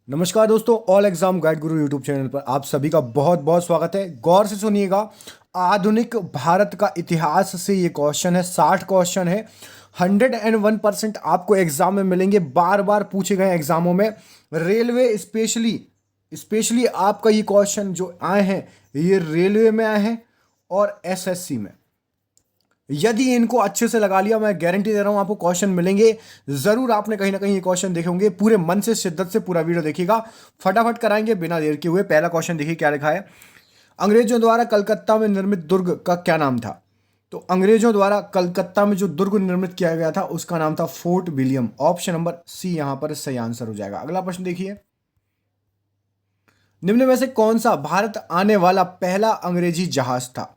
नमस्कार दोस्तों, all exam guide गुरु YouTube channel पर आप सभी का बहुत बहुत स्वागत है। गौर से सुनिएगा। आधुनिक भारत का इतिहास से ये क्वेश्चन है। 60 क्वेश्चन है। 101% आपको एग्जाम में मिलेंगे, बार बार पूछे गए एग्जामों में। रेलवे स्पेशली स्पेशली आपका ये क्वेश्चन जो आए हैं, ये रेलवे में आए हैं और एसएससी में। यदि इनको अच्छे से लगा लिया, मैं गारंटी दे रहा हूं आपको क्वेश्चन मिलेंगे जरूर। आपने कहीं ना कहीं ये क्वेश्चन देखे होंगे। पूरे मन से, शिद्दत से पूरा वीडियो देखिएगा। फटाफट कराएंगे बिना देर के हुए। पहला क्वेश्चन देखिए क्या लिखा है। अंग्रेजों द्वारा कलकत्ता में निर्मित दुर्ग का क्या नाम था? तो अंग्रेजों द्वारा कलकत्ता में जो दुर्ग निर्मित किया गया था उसका नाम था Fort William. Option number C यहां पर सही आंसर हो जाएगा। अगला प्रश्न देखिए। निम्न में से कौन सा भारत आने वाला पहला अंग्रेजी जहाज था?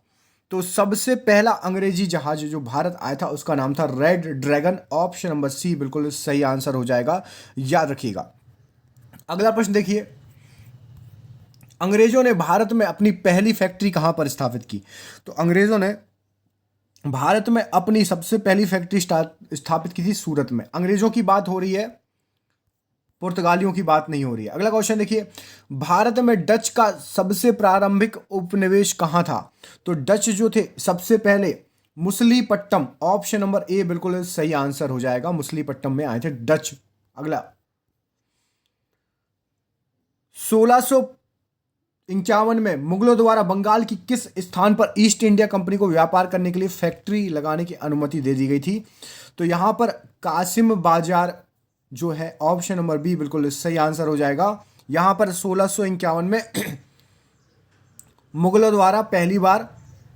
तो सबसे पहला अंग्रेजी जहाज जो भारत आया था उसका नाम था red dragon. Option number C बिल्कुल सही आंसर हो जाएगा, याद रखिएगा। अगला प्रश्न देखिए। अंग्रेजों ने भारत में अपनी पहली फैक्ट्री कहां पर स्थापित की? तो अंग्रेजों ने भारत में अपनी सबसे पहली फैक्ट्री स्थापित की थी सूरत में। अंग्रेजों की बात हो रही है, पुर्तगालियों की बात नहीं हो रही है। अगला क्वेश्चन देखिए। भारत में डच का सबसे प्रारंभिक उपनिवेश कहां था? तो डच जो थे सबसे पहले मुसलीपट्टम। ऑप्शन नंबर ए बिल्कुल सही आंसर हो जाएगा, मुसलीपट्टम में आए थे डच। अगला 1651 में मुगलों द्वारा बंगाल की किस स्थान पर ईस्ट इंडिया कंपनी को व्यापार करने के लिए फैक्ट्री लगाने की अनुमति दे दी गई थी? तो यहां पर कासिम बाजार जो है, ऑप्शन नंबर बी बिल्कुल सही आंसर हो जाएगा। यहां पर 1651 में मुगलों द्वारा पहली बार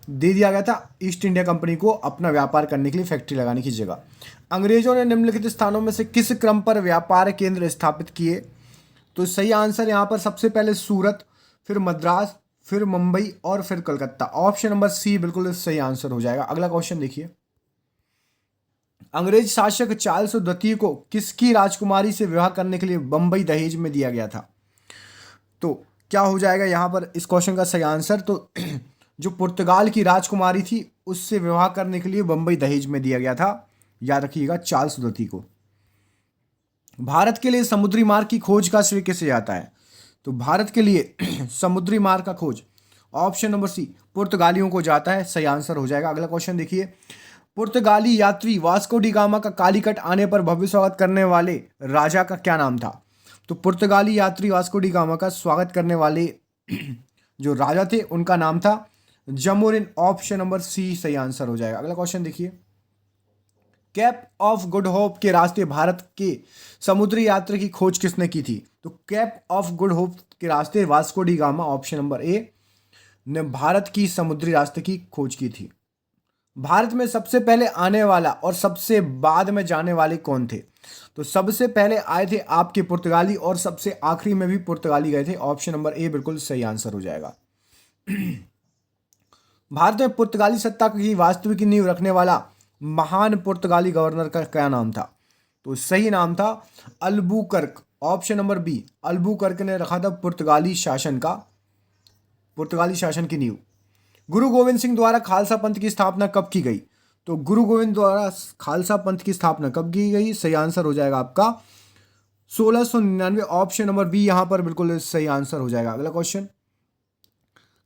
दे दिया गया था ईस्ट इंडिया कंपनी को अपना व्यापार करने के लिए फैक्ट्री लगाने की जगह। अंग्रेजों ने निम्नलिखित स्थानों में से किस क्रम पर व्यापार केंद्र स्थापित किए? तो सही आंसर यहां पर सबसे पहले सूरत, फिर मद्रास, फिर मुंबई और फिर कलकत्ता। ऑप्शन नंबर सी बिल्कुल सही आंसर हो जाएगा। अगला क्वेश्चन देखिए। अंग्रेज शासक चार्ल्स द्वितीय को किसकी राजकुमारी से विवाह करने के लिए बंबई दहेज में दिया गया था? तो क्या हो जाएगा यहां पर इस क्वेश्चन का सही आंसर? तो जो पुर्तगाल की राजकुमारी थी उससे विवाह करने के लिए बंबई दहेज में दिया गया था, याद रखिएगा, चार्ल्स द्वितीय को। भारत के लिए समुद्री मार्ग की खोज का श्रेय किसे जाता है? तो भारत के लिए समुद्री मार्ग का खोज, ऑप्शन नंबर सी, पुर्तगालियों को जाता है। सही आंसर हो जाएगा। अगला क्वेश्चन देखिए। पुर्तगाली यात्री वास्को डी गामा का कालीकट आने पर भव्य स्वागत करने वाले राजा का क्या नाम था? तो पुर्तगाली यात्री वास्को डी गामा का स्वागत करने वाले जो राजा थे उनका नाम था जमोरिन। ऑप्शन नंबर सी सही आंसर हो जाएगा। अगला क्वेश्चन देखिए। कैप ऑफ गुड होप के रास्ते भारत के समुद्री यात्रा की खोज किसने की थी? तो कैप ऑफ गुड होप के रास्ते Vasco D gamma, option number ए, ने भारत की समुद्री रास्ते की खोज की थी। भारत में सबसे पहले आने वाला और सबसे बाद में जाने वाले कौन थे? तो सबसे पहले आए थे आपके पुर्तगाली और सबसे आखिरी में भी पुर्तगाली गए थे। ऑप्शन नंबर ए बिल्कुल सही आंसर हो जाएगा। भारत में पुर्तगाली सत्ता की वास्तविक नींव रखने वाला महान पुर्तगाली गवर्नर का क्या नाम था? तो सही नाम था Albuquerque. Option number B, Albuquerque ने रखा था पुर्तगाली शासन की नींव। गुरु गोविंद सिंह द्वारा खालसा पंथ की स्थापना कब की गई? तो गुरु गोविंद द्वारा खालसा पंथ की स्थापना कब की गई? सही आंसर हो जाएगा आपका 1699। ऑप्शन नंबर बी यहां पर बिल्कुल सही आंसर हो जाएगा। अगला क्वेश्चन।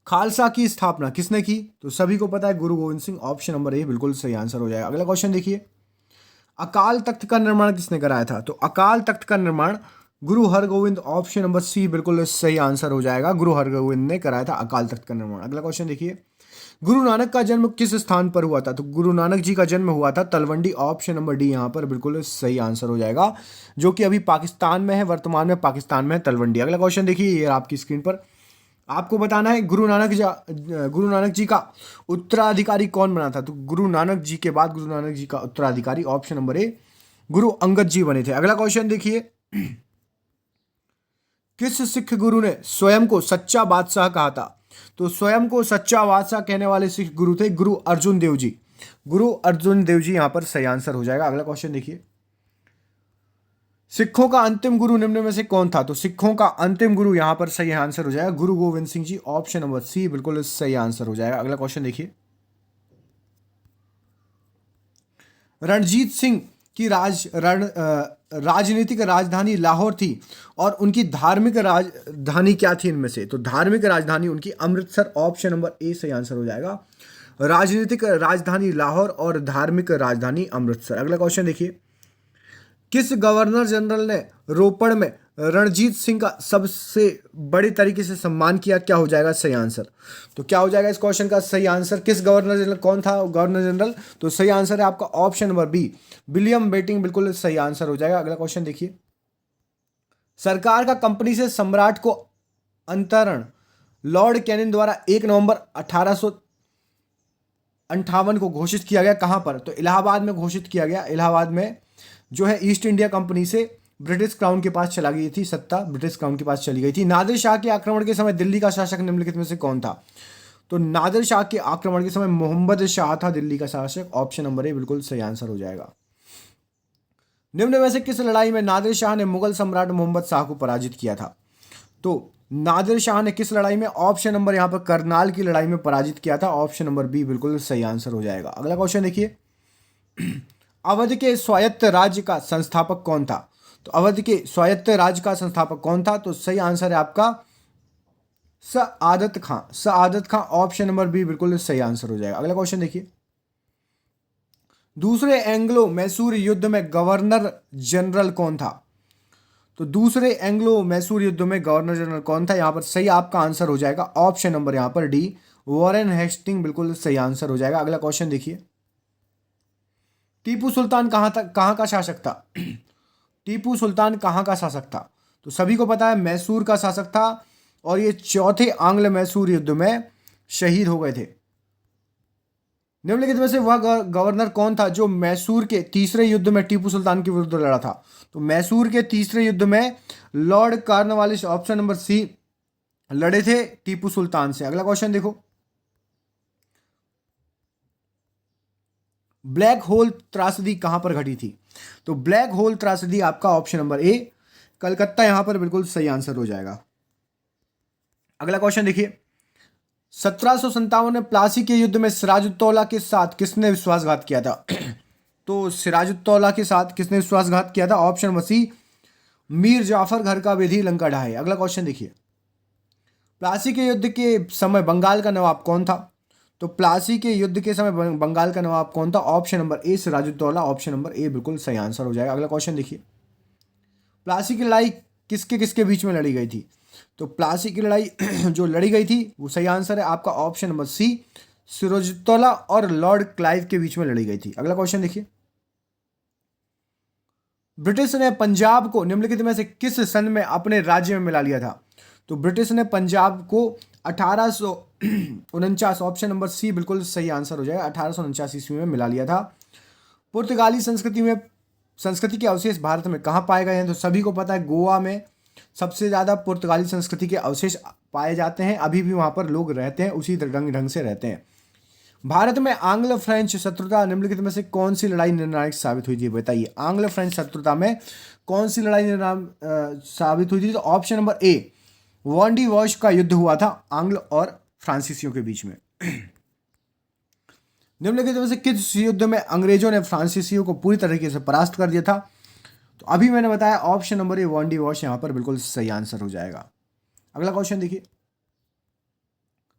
खालसा की स्थापना किसने की? तो सभी को पता है गुरु Govind Singh. Option number A बिल्कुल सही आंसर हो जाएगा। अगला क्वेश्चन देखिए। अकाल तख्त का निर्माण किसने कराया था? तो अकाल तख्त का निर्माण गुरु हरगोविंद। ऑप्शन नंबर सी बिल्कुल सही आंसर हो जाएगा। गुरु हरगोविंद ने कराया था अकाल तख्त का निर्माण। अगला क्वेश्चन देखिए। गुरु नानक का जन्म किस स्थान पर हुआ था? तो गुरु नानक जी का जन्म हुआ था तलवंडी। ऑप्शन नंबर डी यहां पर बिल्कुल सही आंसर हो जाएगा, जो कि अभी पाकिस्तान में है, वर्तमान में पाकिस्तान में है तलवंडी। अगला क्वेश्चन देखिए, ये आपकी स्क्रीन पर आपको बताना है गुरु नानक जी का उत्तराधिकारी कौन बना था? तो गुरु नानक जी के बाद गुरु नानक जी का उत्तराधिकारी, ऑप्शन नंबर ए, गुरु अंगद जी बने थे। अगला क्वेश्चन देखिए। किस सिख गुरु ने स्वयं को सच्चा बादशाह कहा था? तो स्वयं को सच्चा बादशाह कहने वाले सिख गुरु थे गुरु अर्जुन देव जी। गुरु अर्जुन देव जी यहां पर सही आंसर हो जाएगा। अगला क्वेश्चन देखिए। सिखों का अंतिम गुरु निम्न में से कौन था? तो सिखों का अंतिम गुरु यहां पर सही आंसर हो जाएगा गुरु Govind Singh ji. Option number C बिल्कुल सही आंसर हो जाएगा। अगला क्वेश्चन देखिए। रणजीत सिंह की राजनीतिक राजधानी लाहौर थी और उनकी धार्मिक राजधानी क्या थी इनमें से? तो धार्मिक राजधानी उनकी अमृतसर, ऑप्शन नंबर ए सही आंसर हो जाएगा। राजनीतिक राजधानी लाहौर और धार्मिक राजधानी अमृतसर। अगला क्वेश्चन देखिए, किस गवर्नर जनरल ने रोपड़ में रणजीत सिंह का सबसे बड़े तरीके से सम्मान किया? क्या हो जाएगा सही आंसर? तो क्या हो जाएगा इस क्वेश्चन का सही आंसर? किस गवर्नर जनरल, कौन था गवर्नर जनरल? तो सही आंसर है आपका option number B, William Bentinck, बिल्कुल सही आंसर हो जाएगा। अगला क्वेश्चन देखिए, सरकार का कंपनी से सम्राट को अंतरण लॉर्ड कैनिंग द्वारा 1 नवंबर 1858 को घोषित किया गया। कहां पर? तो इलाहाबाद में घोषित किया गया। इलाहाबाद में जो है ईस्ट इंडिया कंपनी से ब्रिटिश क्राउन के पास चला गई थी, सत्ता ब्रिटिश क्राउन के पास चली गई थी। नादिर शाह के आक्रमण के समय दिल्ली का शासक निम्नलिखित में से कौन था? तो नादिर शाह के आक्रमण के समय मोहम्मद शाह था दिल्ली का शासक, ऑप्शन नंबर ए बिल्कुल सही आंसर हो जाएगा। निम्न में से किस लड़ाई में नादिर शाह ने मुगल सम्राट मोहम्मद शाह को पराजित किया था? तो नादिर शाह ने किस लड़ाई में? ऑप्शन नंबर यहाँ पर करनाल की लड़ाई में पराजित किया था, ऑप्शन नंबर बी बिल्कुल सही आंसर हो जाएगा। अगला क्वेश्चन देखिए, अवध के स्वायत्त राज्य का संस्थापक कौन था? तो अवध के स्वायत्त राज्य का संस्थापक कौन था? तो सही आंसर है आपका सआदत खां। सआदत खां, ऑप्शन नंबर बी बिल्कुल सही आंसर हो जाएगा। अगला क्वेश्चन देखिए, दूसरे एंग्लो मैसूर युद्ध में गवर्नर जनरल कौन था? तो दूसरे एंग्लो मैसूर युद्ध में गवर्नर जनरल कौन था? यहां पर सही आपका आंसर हो जाएगा ऑप्शन नंबर यहां पर डी, वॉरेन हेस्टिंग, बिल्कुल सही आंसर हो जाएगा। अगला क्वेश्चन देखिए, टीपू सुल्तान कहाँ का शासक था? टीपू सुल्तान कहाँ का शासक था? तो सभी को पता है मैसूर का शासक था और ये चौथे आंग्ल मैसूर युद्ध में शहीद हो गए थे। निम्नलिखित में से वह गवर्नर कौन था जो मैसूर के तीसरे युद्ध में टीपू सुल्तान के विरुद्ध लड़ा था? तो मैसूर के तीसरे युद्ध में Lord Cornwallis, option number C, लड़े थे टीपू सुल्तान से। अगला क्वेश्चन देखो, ब्लैक होल त्रासदी कहां पर घटी थी? तो ब्लैक होल त्रासदी आपका ऑप्शन नंबर ए, कलकत्ता, यहां पर बिल्कुल सही आंसर हो जाएगा। अगला क्वेश्चन देखिए, 1757 में प्लासी के युद्ध में सिराजुद्दौला के साथ किसने विश्वासघात किया था? तो सिराजुद्दौला के साथ किसने विश्वासघात किया था? Option number C, Mir Jafar घर का विधि लंका ढाए। अगला क्वेश्चन देखिए, प्लासी के युद्ध के समय बंगाल का नवाब कौन था? तो प्लासी के युद्ध के समय बंगाल का नवाब कौन था? Option number A Sirajuddaulah, option number A बिल्कुल सही आंसर हो जाएगा। अगला क्वेश्चन देखिए, प्लासी की लड़ाई किसके किसके बीच में लड़ी गई थी? तो प्लासी की लड़ाई जो लड़ी गई थी वो सही आंसर है आपका ऑप्शन नंबर सी, सिराजुद्दौला और लॉर्ड क्लाइव के बीच में लड़ी गई थी। अगला क्वेश्चन देखिए, ब्रिटिश ने पंजाब को निम्नलिखित में से किस सन में अपने राज्य में मिला लिया था? तो ब्रिटिश ने पंजाब को 1849, ऑप्शन नंबर सी बिल्कुल सही आंसर हो जाएगा, 1849 ईस्वी में मिला लिया था। पुर्तगाली संस्कृति के अवशेष भारत में कहाँ पाए गए हैं? तो सभी को पता है गोवा में सबसे ज़्यादा पुर्तगाली संस्कृति के अवशेष पाए जाते हैं, अभी भी वहाँ पर लोग रहते हैं, उसी ढंग से रहते हैं। भारत में आंग्ल फ्रेंच शत्रुता निम्नलिखित में से कौन सी लड़ाई निर्णायक साबित हुई थी? बताइए, आंग्ल फ्रेंच शत्रुता में कौन सी लड़ाई निर्णायक साबित हुई थी? तो ऑप्शन नंबर ए, वॉन्डी वॉश का युद्ध हुआ था आंग्ल और फ्रांसीसियों के बीच में। निम्नलिखित में से किस युद्ध में अंग्रेजों ने फ्रांसीसियों को पूरी तरीके से परास्त कर दिया था? तो अभी मैंने बताया ऑप्शन नंबर ए, वॉन्डी वॉश, यहां पर बिल्कुल सही आंसर हो जाएगा। अगला क्वेश्चन देखिए,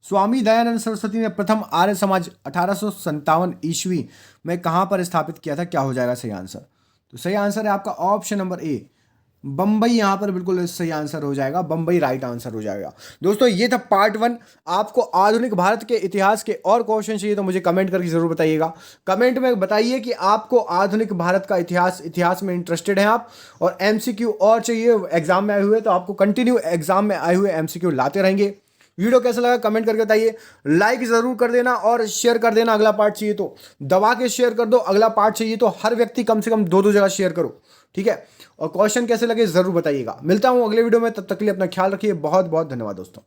स्वामी दयानंद सरस्वती ने प्रथम आर्य समाज 1857 ईस्वी में कहां पर स्थापित किया था? क्या हो जाएगा सही आंसर? तो सही आंसर है आपका ऑप्शन नंबर ए, बंबई, यहां पर बिल्कुल सही आंसर हो जाएगा, बंबई राइट आंसर हो जाएगा। दोस्तों ये था पार्ट 1। आपको आधुनिक भारत के इतिहास के और क्वेश्चन चाहिए तो मुझे कमेंट करके जरूर बताइएगा। कमेंट में बताइए कि आपको आधुनिक भारत का इतिहास में इंटरेस्टेड हैं आप, और एमसीक्यू और चाहिए एग्जाम में आए हुए, तो आपको कंटिन्यू एग्जाम में आए हुए एमसीक्यू लाते रहेंगे। वीडियो कैसा लगा कमेंट करके बताइए, लाइक जरूर कर देना और शेयर कर देना। अगला पार्ट चाहिए तो दबा के शेयर कर दो, अगला पार्ट चाहिए तो हर व्यक्ति कम से कम 2-2 जगह शेयर करो, ठीक है। और क्वेश्चन कैसे लगे जरूर बताइएगा। मिलता हूं अगले वीडियो में, तब तक के लिए अपना ख्याल रखिए। बहुत बहुत धन्यवाद दोस्तों।